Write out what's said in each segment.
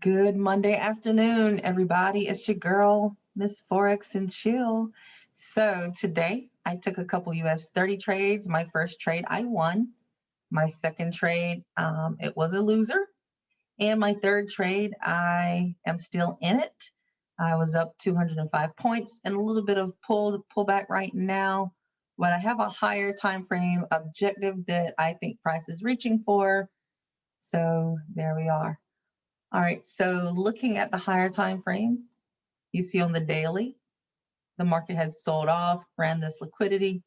Good Monday afternoon, everybody. It's your girl, Miss Forex and Chill. So today I took a couple US30 trades. My first trade I won. My second trade, it was a loser. And my third trade, I am still in it. I was up 205 points and a little bit of pullback right now, but I have a higher time frame objective that I think price is reaching for. So there we are. All right, so looking at the higher time frame, you see on the daily, the market has sold off, ran this liquidity,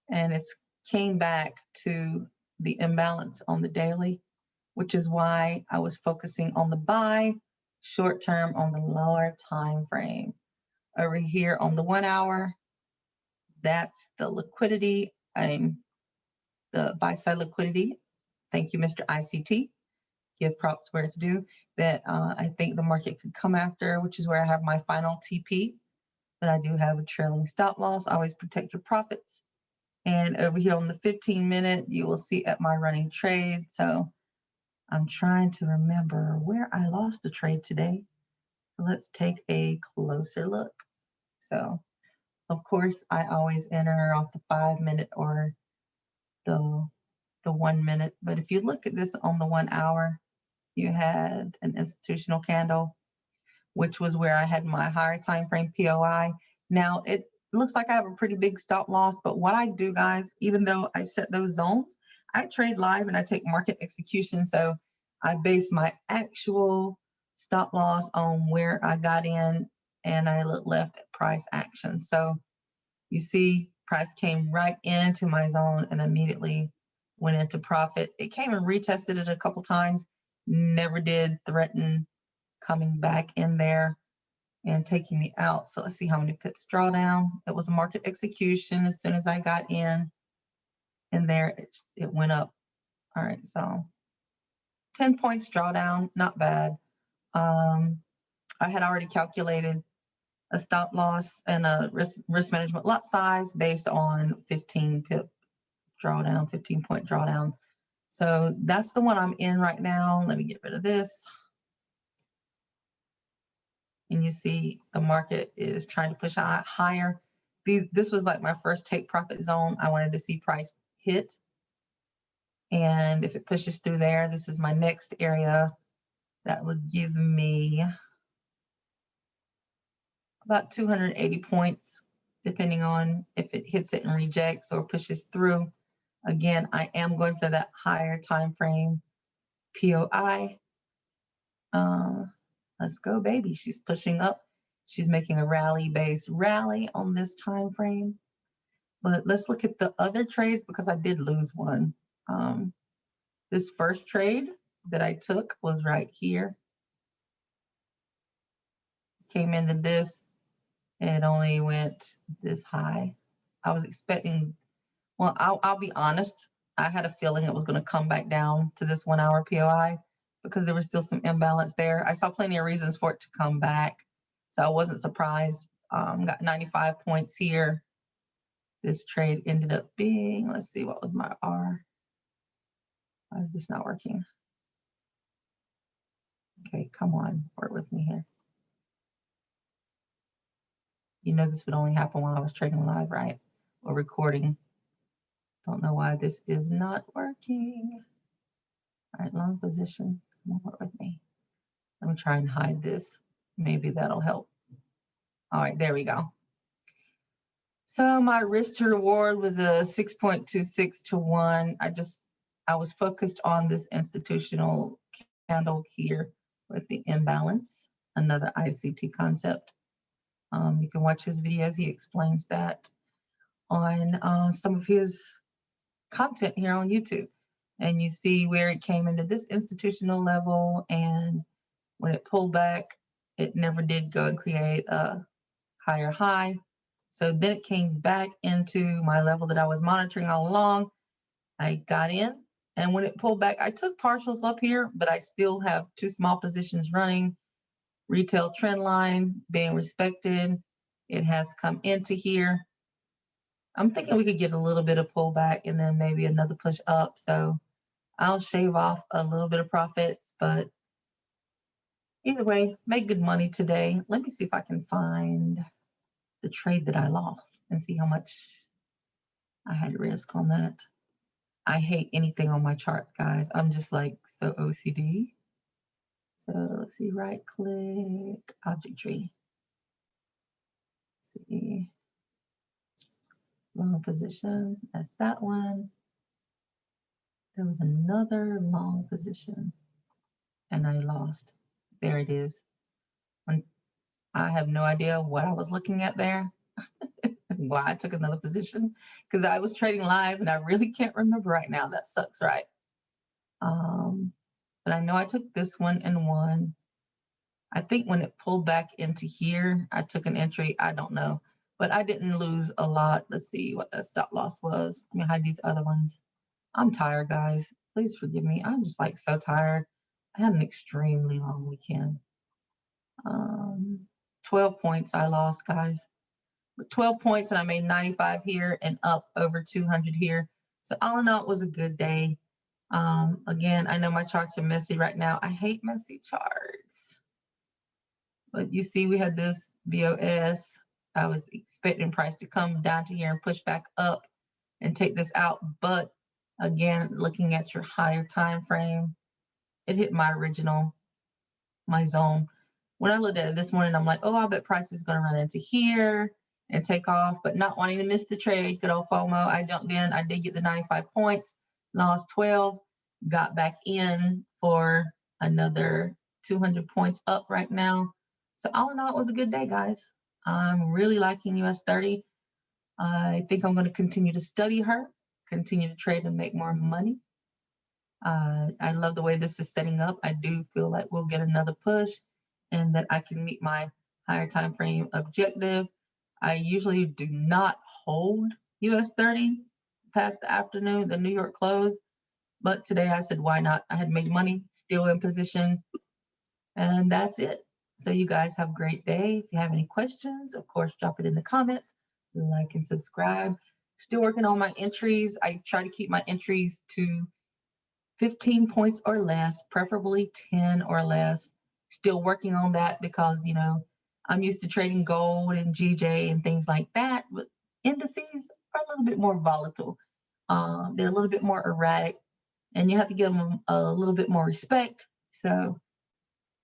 and it's came back to the imbalance on the daily, which is why I was focusing on the buy short term on the lower time frame. Over here on the 1 hour, that's the liquidity, the buy side liquidity. Thank you, Mr. ICT. Give props where it's due, that I think the market could come after, which is where I have my final TP. But I do have a trailing stop loss. Always protect your profits. And over here on the 15-minute, you will see at my running trade. So I'm trying to remember where I lost the trade today. So let's take a closer look. So, of course, I always enter off the 5-minute or the 1 minute. But if you look at this on the 1 hour, you had an institutional candle, which was where I had my higher time frame POI. Now it looks like I have a pretty big stop loss, but what I do, guys, even though I set those zones, I trade live and I take market execution. So I base my actual stop loss on where I got in, and I look left at price action. So you see price came right into my zone and immediately went into profit. It came and retested it a couple times, never did threaten coming back in there and taking me out. So let's see how many pips drawdown. It was a market execution. As soon as I got in there, it went up. All right, so 10 points drawdown, not bad. I had already calculated a stop loss and a risk management lot size based on 15 pip drawdown, 15 point drawdown. So that's the one I'm in right now. Let me get rid of this. And you see the market is trying to push higher. This was like my first take profit zone. I wanted to see price hit. And if it pushes through there, this is my next area that would give me about 280 points, depending on if it hits it and rejects or pushes through. Again, I am going for that higher time frame POI. Let's go, baby. She's pushing up. She's making a rally-based rally on this time frame. But let's look at the other trades because I did lose one. This first trade that I took was right here. Came into this. It only went this high. I was expecting, well, I'll be honest. I had a feeling it was going to come back down to this 1 hour POI because there was still some imbalance there. I saw plenty of reasons for it to come back. So I wasn't surprised. Got 95 points here. This trade ended up being, let's see, what was my R? Why is this not working? Okay, come on, work with me here. You know this would only happen while I was trading live, right? Or recording. Don't know why this is not working. All right, long position. Come on, work with me. Let me try and hide this. Maybe that'll help. All right, there we go. So my risk to reward was a 6.26 to 1. I was focused on this institutional candle here with the imbalance, another ICT concept. You can watch his videos. He explains that on some of his content here on YouTube. And you see where it came into this institutional level, and when it pulled back, it never did go and create a higher high. So then it came back into my level that I was monitoring all along. I got in, and when it pulled back, I took partials up here, but I still have 2 small positions running. Retail trend line being respected. It has come into here. I'm thinking we could get a little bit of pullback and then maybe another push up. So I'll shave off a little bit of profits, but Either way, make good money today. Let me see if I can find the trade that I lost and see how much I had risk on that. I hate anything on my charts, guys. I'm just like so OCD. So let's see, right click, object tree. Let's see, long position, that's that one. There was another long position and I lost. There it is. When I have no idea what I was looking at there, why I took another position, because I was trading live and I really can't remember right now. That sucks, right? But I know I took this one and won. I think when it pulled back into here, I took an entry. I don't know, but I didn't lose a lot. Let's see what that stop loss was. Let me hide these other ones. I'm tired, guys. Please forgive me. I'm just like so tired. I had an extremely long weekend. 12 points I lost, guys. 12 points and I made 95 here and up over 200 here. So all in all, it was a good day. Again, I know my charts are messy right now. I hate messy charts. But you see, we had this BOS. I was expecting price to come down to here and push back up and take this out. But again, looking at your higher time frame, it hit my original, my zone. When I looked at it this morning, I'm like, oh, I bet price is going to run into here and take off, but not wanting to miss the trade. Good old FOMO. I jumped in. I did get the 95 points, lost 12, got back in for another 200 points up right now. So all in all, it was a good day, guys. I'm really liking US30. I think I'm going to continue to study her, continue to trade and make more money. I love the way this is setting up. I do feel like we'll get another push and that I can meet my higher time frame objective. I usually do not hold US30 past the afternoon, the New York close, but today I said, why not? I had made money, still in position, and that's it. So you guys have a great day. If you have any questions, of course, drop it in the comments, like and subscribe. Still working on my entries. I try to keep my entries to 15 points or less, preferably 10 or less. Still working on that because, you know, I'm used to trading gold and GJ and things like that, but indices are a little bit more volatile. They're a little bit more erratic, and you have to give them a little bit more respect. So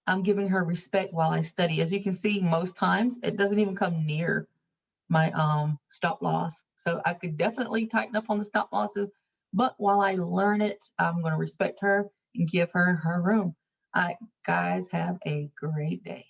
I'm giving her respect while I study. As you can see, most times it doesn't even come near my stop loss. So I could definitely tighten up on the stop losses, but while I learn it, I'm going to respect her and give her her room. All right, guys, have a great day.